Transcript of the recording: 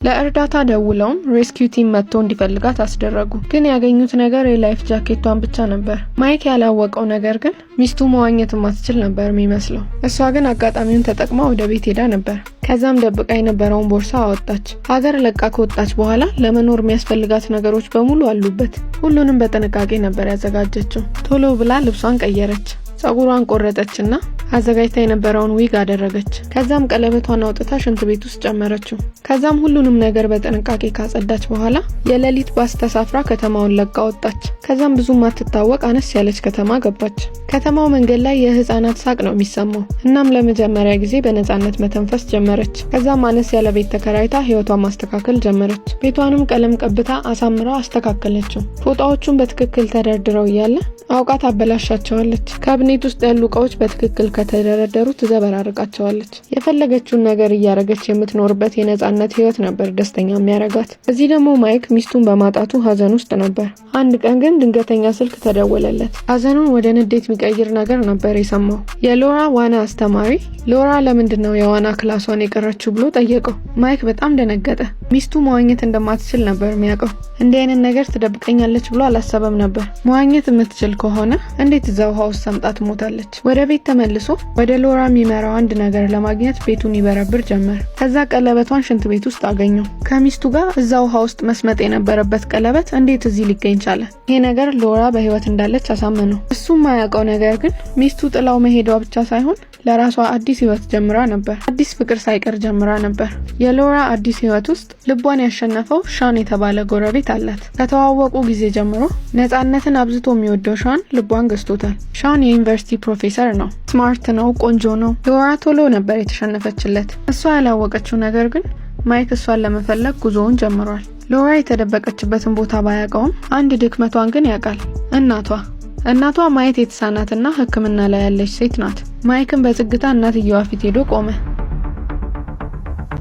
ለእርዳታ ደውለውም ሬስኪው ቲም መጥቶ እንዲፈልጋት አስደረጉ። ግን ያገኙት ነገር የላይፍ ጃኬቷን ብቻ ነበር። ማይክ ያላወቀው ነገር ግን ሚስቱ መዋኘት ማትችል ነበር የሚመስለው። እሷ ግን አጋጣሚውን ተጠቅማ ወደ ቤት ሄዳ ነበር። ከዛም ደብቃ የነበረውን ቦርሳ አወጣች። ሀገር ለቃ ከወጣች በኋላ ለመኖር የሚያስፈልጋት ነገሮች በሙሉ አሉበት። ሁሉንም በጥንቃቄ ነበር ያዘጋጀችው። ቶሎ ብላ ልብሷን ቀየረች። ጸጉሯን ቆረጠችና አዘጋጅታ የነበረውን ዊግ አደረገች። ከዛም ቀለበቷን አውጥታ ሽንት ቤት ውስጥ ጨመረችው። ከዛም ሁሉንም ነገር በጥንቃቄ ካጸዳች በኋላ የሌሊት ባስ ተሳፍራ ከተማውን ለቃ ወጣች። ከዛም ብዙም አትታወቅ አነስ ያለች ከተማ ገባች። ከተማው መንገድ ላይ የህፃናት ሳቅ ነው የሚሰማው። እናም ለመጀመሪያ ጊዜ በነፃነት መተንፈስ ጀመረች። ከዛም አነስ ያለ ቤት ተከራይታ ህይወቷን ማስተካከል ጀመረች። ቤቷንም ቀለም ቀብታ አሳምራ አስተካከለችው። ፎጣዎቹን በትክክል ተደርድረው እያለ አውቃት አበላሻቸዋለች። ካብኔት ውስጥ ያሉ እቃዎች በትክክል ከተደረደሩ ትዘበራርቃቸዋለች። የፈለገችውን ነገር እያረገች የምትኖርበት የነፃነት ህይወት ነበር ደስተኛ የሚያረጋት። እዚህ ደግሞ ማይክ ሚስቱን በማጣቱ ሀዘን ውስጥ ነበር። አንድ ቀን ግን ድንገተኛ ስልክ ተደወለለት። ሀዘኑን ወደ ንዴት የሚቀይር ነገር ነበር የሰማው። የሎራ ዋና አስተማሪ ሎራ ለምንድነው የዋና ክላሷን የቀረችው ብሎ ጠየቀው። ማይክ በጣም ደነገጠ። ሚስቱ መዋኘት እንደማትችል ነበር የሚያውቀው። እንዲህ አይነት ነገር ትደብቀኛለች ብሎ አላሰበም ነበር። መዋኘት የምትችል ከሆነ እንዴት እዛ ውሃ ውስጥ ሰምጣ ትሞታለች? ወደ ቤት ተመልሶ ወደ ሎራ የሚመራው አንድ ነገር ለማግኘት ቤቱን ይበረብር ጀመር። ከዛ ቀለበቷን ሽንት ቤት ውስጥ አገኘው። ከሚስቱ ጋር እዛ ውሃ ውስጥ መስመጥ የነበረበት ቀለበት እንዴት እዚህ ሊገኝ ቻለ? ይሄ ነገር ሎራ በህይወት እንዳለች አሳመነው። እሱም ማያውቀው ነገር ግን ሚስቱ ጥላው መሄዷ ብቻ ሳይሆን ለራሷ አዲስ ህይወት ጀምራ ነበር። አዲስ ፍቅር ሳይቀር ጀምራ ነበር። የሎራ አዲስ ህይወት ውስጥ ልቧን ያሸነፈው ሻን የተባለ ጎረቤት አላት። ከተዋወቁ ጊዜ ጀምሮ ነፃነትን አብዝቶ የሚወደው ሻን ልቧን ገዝቶታል። ሻን የዩኒቨርሲቲ ፕሮፌሰር ነው። ስማርት ነው፣ ቆንጆ ነው። ሎራ ቶሎ ነበር የተሸነፈችለት። እሷ ያላወቀችው ነገር ግን ማይክ እሷን ለመፈለግ ጉዞውን ጀምሯል። ሎራ የተደበቀችበትን ቦታ ባያውቀውም አንድ ድክመቷን ግን ያውቃል። እናቷ ማየት የተሳናትና ሕክምና ላይ ያለች ሴት ናት። ማይክን በዝግታ እናትየዋ ፊት ሄዶ ቆመ።